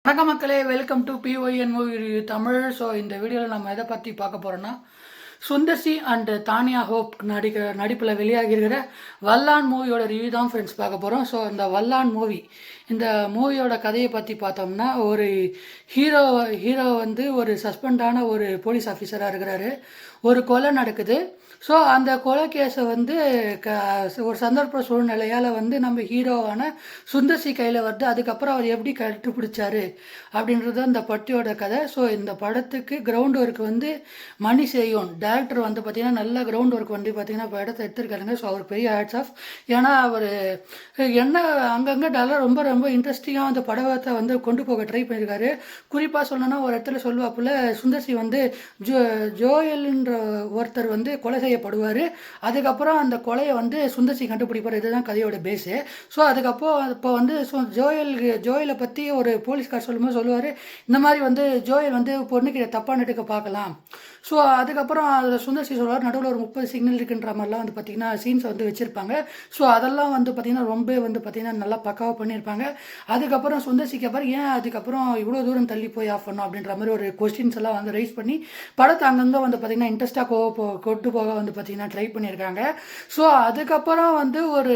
வணக்கம் மக்களே, welcome to PYN movie review Tamil. So இந்த வீடியோவில் நம்ம எதை பற்றி பார்க்க போகிறோன்னா, சுந்தர்சி அண்ட் தானியா ஹோப் நடிப்பில் வெளியாகிருக்கிற வல்லான் மூவியோட ரிவ்யூ தான் ஃப்ரெண்ட்ஸ் பார்க்க போகிறோம். ஸோ இந்த வல்லான் மூவி, இந்த மூவியோட கதையை பற்றி பார்த்தோம்னா, ஒரு ஹீரோ வந்து ஒரு சஸ்பெண்டான ஒரு போலீஸ் ஆஃபீஸராக இருக்கிறாரு. ஒரு கொலை நடக்குது. ஸோ அந்த கொலை கேஸை வந்து ஒரு சந்தர்ப்ப சூழ்நிலையால் வந்து நம்ம ஹீரோவான சுந்தர்சி கையில் வருது. அதுக்கப்புறம் அவர் எப்படி கண்டுபிடிச்சாரு அப்படின்றது அந்த பட்டியோட கதை. ஸோ இந்த படத்துக்கு கிரவுண்ட் ஒர்க் வந்து மணி செய்யும் டேரக்டர் வந்து பார்த்திங்கன்னா நல்ல கிரவுண்ட் ஒர்க் வந்து பார்த்திங்கன்னா இப்போ இடத்த எடுத்துருக்காருங்க. ஸோ அவருக்கு பெரிய ஹேட்ஸ் ஆஃப். ஏன்னா அவர் என்ன அங்கங்கே டல்லாக ரொம்ப ரொம்ப இன்ட்ரெஸ்டிங்காக அந்த படத்தை வந்து கொண்டு போக ட்ரை பண்ணியிருக்காரு. குறிப்பாக சொல்லணும்னா ஒரு இடத்துல சொல்லுவாப்புல, சுந்தர்சி வந்து ஜோயல்ன்ற ஒருத்தர் வந்து கொலை செய்யப்படுவார். அதுக்கப்புறம் அந்த கொலையை வந்து சுந்தர்சி கண்டுபிடிப்பார். இதுதான் கதையோட பேஸு. ஸோ அதுக்கப்புறம் இப்போ வந்து ஜோயலை பற்றி ஒரு போலீஸ்கார் சொல்லும்போது சொல்லுவார், இந்த மாதிரி வந்து ஜோயல் வந்து பொண்ணுக்கிட்ட தப்பாக நட்டுக்க பார்க்கலாம். ஸோ அதுக்கப்புறம் அதில் சுந்தர்சி சொல்லுவார், நடுவில் ஒரு 30 சிக்னல் இருக்குன்ற மாதிரிலாம் வந்து பார்த்திங்கன்னா சீன்ஸை வந்து வச்சுருப்பாங்க. ஸோ அதெல்லாம் வந்து பார்த்திங்கன்னா ரொம்ப வந்து பார்த்திங்கன்னா நல்லா பக்காவாக பண்ணியிருப்பாங்க. அதுக்கப்புறம் சுந்தர்சிக்கு அப்புறம் ஏன் அதுக்கப்புறம் இவ்வளோ தூரம் தள்ளி போய் ஆஃப் பண்ணோம் அப்படின்ற மாதிரி ஒரு கொஸ்டின்ஸ் எல்லாம் வந்து ரைஸ் பண்ணி படத்தை அங்கங்கே வந்து பார்த்திங்கன்னா இன்ட்ரெஸ்ட்டாக கொண்டு போக வந்து பார்த்திங்கன்னா ட்ரை பண்ணியிருக்காங்க. ஸோ அதுக்கப்புறம் வந்து ஒரு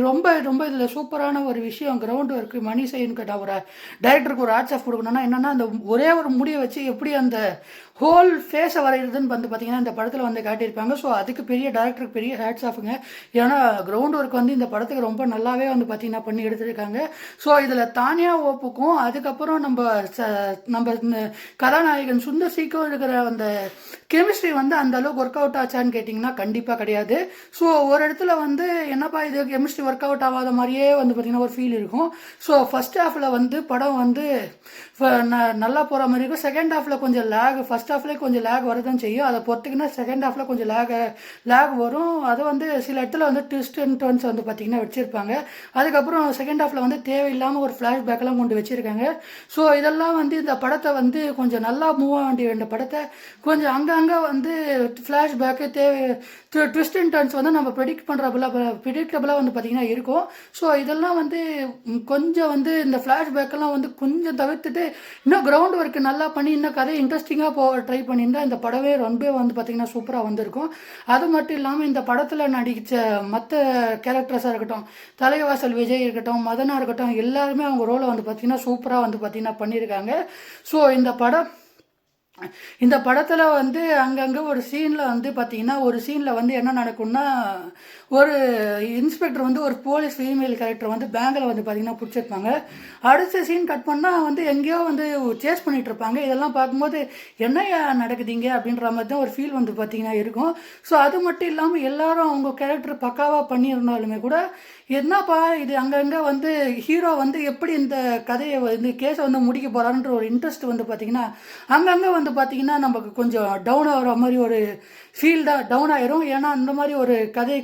ரொம்ப ரொம்ப இதில் சூப்பரான ஒரு விஷயம், கிரவுண்ட் ஒர்க்கு மணி செய்யணும் கேட்ட ஒரு டைரக்டருக்கு ஒரு ஆர்ட்ஸ் ஆஃப் கொடுக்கணும்னா என்னென்னா, அந்த ஒரே ஒரு முடியை வச்சு எப்படி அந்த ஹோல் ஃபேஸை வரைகிறதுன்னு வந்து பார்த்திங்கன்னா இந்த படத்தில் வந்து காட்டியிருப்பாங்க. ஸோ அதுக்கு பெரிய டேரக்டருக்கு பெரிய ஹேட்ஸ் ஆஃபுங்க. ஏன்னா கிரவுண்ட் ஒர்க் வந்து இந்த படத்துக்கு ரொம்ப நல்லாவே வந்து பார்த்திங்கன்னா பண்ணி எடுத்துருக்காங்க. ஸோ இதில் தானியா ஓப்புக்கும் அதுக்கப்புறம் நம்ம கதாநாயகன் சுந்தர்சிக்கும் இருக்கிற அந்த கெமிஸ்ட்ரி வந்து அந்த அளவுக்கு ஒர்க் அவுட் ஆச்சான்னு கேட்டிங்கன்னா கண்டிப்பாக கிடையாது. ஸோ ஒரு இடத்துல வந்து என்னப்பா இது கெமிஸ்ட்ரி ஒர்க் அவுட் ஆகாத மாதிரியே வந்து பார்த்திங்கன்னா ஒரு ஃபீல் இருக்கும். ஸோ ஃபஸ்ட் ஹாஃபில் வந்து படம் வந்து நல்லா போகிற மாதிரி இருக்கும். செகண்ட் ஹாஃபில் கொஞ்சம் ஃபஸ்ட் ஹாஃப்லேயே கொஞ்சம் லேக் வரதான் செய்யும். அதை பொறுத்துக்குன்னா செகண்ட் ஹாஃபில் கொஞ்சம் லேக் வரும். அது வந்து சில இடத்துல வந்து ட்விஸ்ட் அண்ட் டர்ன்ஸ் வந்து பார்த்திங்கன்னா வச்சுருப்பாங்க. அதுக்கப்புறம் செகண்ட் ஹாஃபில் வந்து தேவையில்லாமல் ஒரு ஃப்ளாஷ்பேக்கெல்லாம் கொண்டு வச்சுருக்காங்க. ஸோ இதெல்லாம் வந்து இந்த படத்தை வந்து கொஞ்சம் நல்லா மூவ் ஆக வேண்டிய படத்தை கொஞ்சம் அங்கங்கே வந்து ஃப்ளாஷ்பேக்கு ட்விஸ்ட் அண்ட் டர்ன்ஸ் வந்து நம்ம ப்ரெடிக்டபுளாக வந்து பார்த்திங்கன்னா இருக்கும். ஸோ இதெல்லாம் வந்து கொஞ்சம் வந்து இந்த ஃப்ளாஷ்பேக்கெல்லாம் வந்து கொஞ்சம் தவிர்த்துட்டு இன்னும் கிரவுண்ட் ஒர்க்கு நல்லா பண்ணி இன்னும் கதை இன்ட்ரெஸ்டிங்காக ட்ரை பண்ணியிருந்தால் இந்த படமே ரொம்ப வந்து பார்த்திங்கன்னா சூப்பராக வந்திருக்கும். அது மட்டும் இல்லாமல் இந்த படத்தில் நடித்த மற்ற கேரக்டர்ஸாக இருக்கட்டும், தலைவாசல் விஜய் இருக்கட்டும், மதனாக இருக்கட்டும், எல்லாருமே அவங்க ரோலை வந்து பார்த்திங்கன்னா சூப்பராக வந்து பார்த்திங்கன்னா பண்ணியிருக்காங்க. ஸோ இந்த படத்தில் வந்து அங்கங்கே ஒரு சீனில் வந்து பார்த்திங்கன்னா ஒரு சீனில் வந்து என்ன நடக்கும்னா, ஒரு இன்ஸ்பெக்டர் வந்து ஒரு போலீஸ் ஃபீமேல் கேரக்டர் வந்து பேங்கில் வந்து பார்த்திங்கன்னா பிடிச்சிருப்பாங்க. அடுத்த சீன் கட் பண்ணால் வந்து எங்கேயோ வந்து சேஸ் பண்ணிகிட்டு இருப்பாங்க. இதெல்லாம் பார்க்கும்போது என்னையா நடக்குதுங்க அப்படின்ற மாதிரி தான் ஒரு ஃபீல் வந்து பார்த்திங்கன்னா இருக்கும். ஸோ அது மட்டும் இல்லாமல் எல்லாரும் அவங்க கேரக்டர் பக்காவாக பண்ணியிருந்தாலுமே கூட என்னப்பா இது அங்கங்கே வந்து ஹீரோ வந்து எப்படி இந்த கதையை இந்த கேஸை வந்து முடிக்க போகிறான்ற ஒரு இன்ட்ரெஸ்ட் வந்து பார்த்திங்கன்னா அங்கங்கே வந்து பார்த்திங்கன்னா நமக்கு கொஞ்சம் டவுன் ஆகிற மாதிரி ஒரு ஃபீல் தான் டவுன் ஆயிரும். ஏன்னா அந்த மாதிரி ஒரு கதை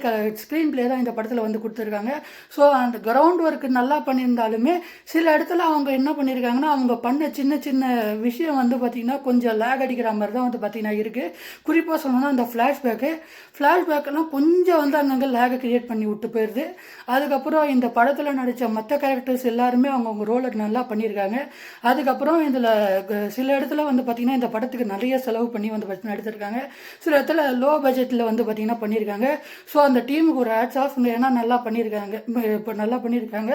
ஸ்க்ரீன் பிளே தான் இந்த படத்தில் வந்து கொடுத்துருக்காங்க. ஸோ அந்த கிரவுண்ட் ஒர்க்கு நல்லா பண்ணியிருந்தாலுமே சில இடத்துல அவங்க என்ன பண்ணியிருக்காங்கன்னா, அவங்க பண்ண சின்ன சின்ன விஷயம் வந்து பார்த்திங்கன்னா கொஞ்சம் லேக் அடிக்கிற மாதிரி தான் வந்து பார்த்திங்கன்னா இருக்குது. குறிப்பாக சொல்லணும்னா அந்த ஃப்ளாஷ்பேக்கெல்லாம் கொஞ்சம் வந்து அங்கங்கே லேகை க்ரியேட் பண்ணி விட்டு போயிடுது. அதுக்கப்புறம் இந்த படத்தில் நடித்த மற்ற கேரக்டர்ஸ் எல்லாருமே அவங்கவுங்க ரோலை நல்லா பண்ணியிருக்காங்க. அதுக்கப்புறம் இதில் சில இடத்துல வந்து பார்த்திங்கன்னா இந்த படத்துக்கு நிறைய செலவு பண்ணி வந்து பார்த்திங்கன்னா எடுத்திருக்காங்க. சில இடத்துல லோ பட்ஜெட்டில் வந்து பார்த்திங்கன்னா பண்ணியிருக்காங்க. ஸோ அந்த டீமுக்கு ஒரு ஹேட்ஸ் ஆஃப். ஏன்னா நல்லா பண்ணியிருக்காங்க.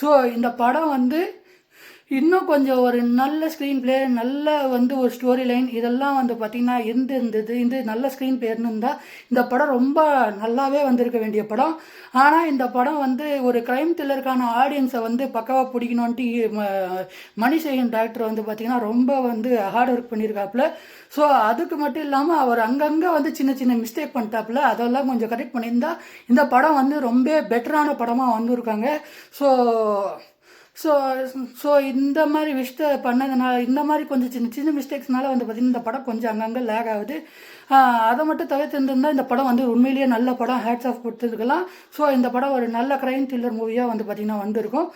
ஸோ இந்த படம் வந்து இன்னும் கொஞ்சம் ஒரு நல்ல ஸ்க்ரீன் பிளே, நல்ல வந்து ஒரு ஸ்டோரி லைன் இதெல்லாம் வந்து பார்த்திங்கன்னா இந்த நல்ல ஸ்க்ரீன் பிளேன்னு இருந்தால் இந்த படம் ரொம்ப நல்லாவே வந்திருக்க வேண்டிய படம். ஆனால் இந்த படம் வந்து ஒரு க்ரைம் த்ரில்லருக்கான ஆடியன்ஸை வந்து பக்காவாக பிடிக்கணுன்ட்டு மணிசேகன் டேரக்டர் வந்து பார்த்திங்கன்னா ரொம்ப வந்து ஹார்ட் ஒர்க் பண்ணியிருக்காப்புல. ஸோ அதுக்கு மட்டும் இல்லாமல் அவர் அங்கங்கே வந்து சின்ன சின்ன மிஸ்டேக் பண்ணிட்டாப்புல. அதெல்லாம் கொஞ்சம் கரெக்ட் பண்ணியிருந்தா இந்த படம் வந்து ரொம்ப பெட்டரான படமாக வந்திருக்காங்க. ஸோ இந்த மாதிரி விஷயத்தை பண்ணதுனால இந்த மாதிரி கொஞ்சம் சின்ன சின்ன மிஸ்டேக்ஸ்னால வந்து பார்த்திங்கன்னா இந்த படம் கொஞ்சம் அங்கங்கே லேக் ஆகுது. அதை மட்டும் தவிர்த்துருந்தால் இந்த படம் வந்து உண்மையிலேயே நல்ல படம், ஹேட்ஸ் ஆஃப் கொடுத்துருக்கலாம். ஸோ இந்த படம் ஒரு நல்ல க்ரைம் த்ரில்லர் மூவியாக வந்து பார்த்திங்கன்னா வந்திருக்கும்.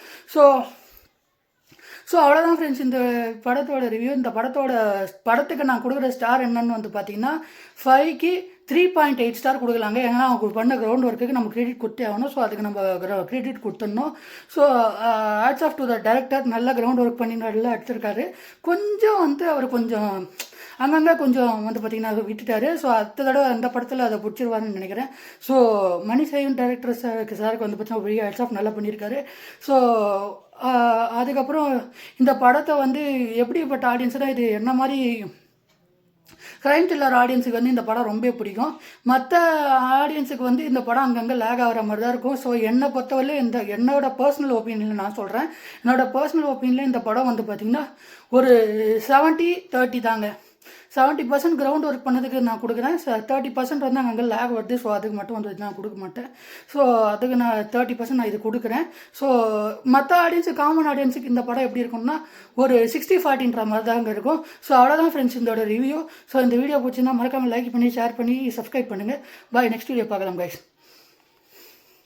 ஸோ அவ்வளோதான் ஃப்ரெண்ட்ஸ் இந்த படத்தோட ரிவ்யூ. இந்த படத்துக்கு நான் கொடுக்குற ஸ்டார் என்னன்னு வந்து பார்த்தீங்கன்னா 5க்கு 3.8 ஸ்டார் கொடுக்கலாங்க. ஏன்னா அவங்க பண்ண கிரவுண்ட் ஒர்க்குக்கு நம்ம கிரெடிட் கொடுத்தே ஆகணும். ஸோ அதுக்கு நம்ம கிரெடிட் கொடுத்துடணும். So hats off to the director, நல்ல கிரவுண்ட் ஒர்க் பண்ணி நல்லா எடுத்திருக்காரு. கொஞ்சம் வந்து அவர் கொஞ்சம் அங்கங்கே கொஞ்சம் வந்து பார்த்திங்கன்னா அதை விட்டுட்டார். ஸோ அடுத்த தடவை அந்த படத்தில் அதை பிடிச்சிருவாருன்னு நினைக்கிறேன். ஸோ மணி சைவன் டைரக்டர் சாருக்கு வந்து பார்த்தீங்கன்னா பெரிய ஹேட்ஸ் ஆஃப் நல்லா பண்ணியிருக்காரு. ஸோ அதுக்கப்புறம் இந்த படத்தை வந்து எப்படிப்பட்ட ஆடியன்ஸ்னால், இது என்ன மாதிரி க்ரைம் த்ரில்லர் ஆடியன்ஸுக்கு வந்து இந்த படம் ரொம்ப பிடிக்கும். மற்ற ஆடியன்ஸுக்கு வந்து இந்த படம் அங்கங்கே லேக் ஆகிற மாதிரி தான் இருக்கும். ஸோ என்னை பொறுத்தவரையிலும் என்னோட பர்சனல் ஒப்பீனியனில் நான் சொல்கிறேன். என்னோடய பர்சனல் ஒப்பீனியனில் இந்த படம் வந்து பார்த்திங்கன்னா ஒரு 70-30 தாங்க. 70% கிரவுண்ட் ஒர்க் பண்ணதுக்கு நான் கொடுக்குறேன். 30% வந்து அங்கே லேக் வருது. ஸோ அதுக்கு மட்டும் வந்து நான் கொடுக்க மாட்டேன். ஸோ அதுக்கு நான் 30% நான் இது கொடுக்குறேன். ஸோ மற்ற ஆடியன்ஸு, காமன் ஆடியன்ஸுக்கு இந்த படம் எப்படி இருக்கும்னா ஒரு 60-40ன்ற மாதிரி தாங்க இருக்கும். ஸோ அவ்வளோதான் ஃப்ரெண்ட்ஸ் இதோட ரிவ்யூ. ஸோ இந்த வீடியோ பிடிச்சிருந்தா மறக்காமல் லைக் பண்ணி, ஷேர் பண்ணி, சப்ஸ்கிரைப் பண்ணுங்கள். பாய், நெக்ஸ்ட் வீடியோ பார்க்கலாம் கைஸ்.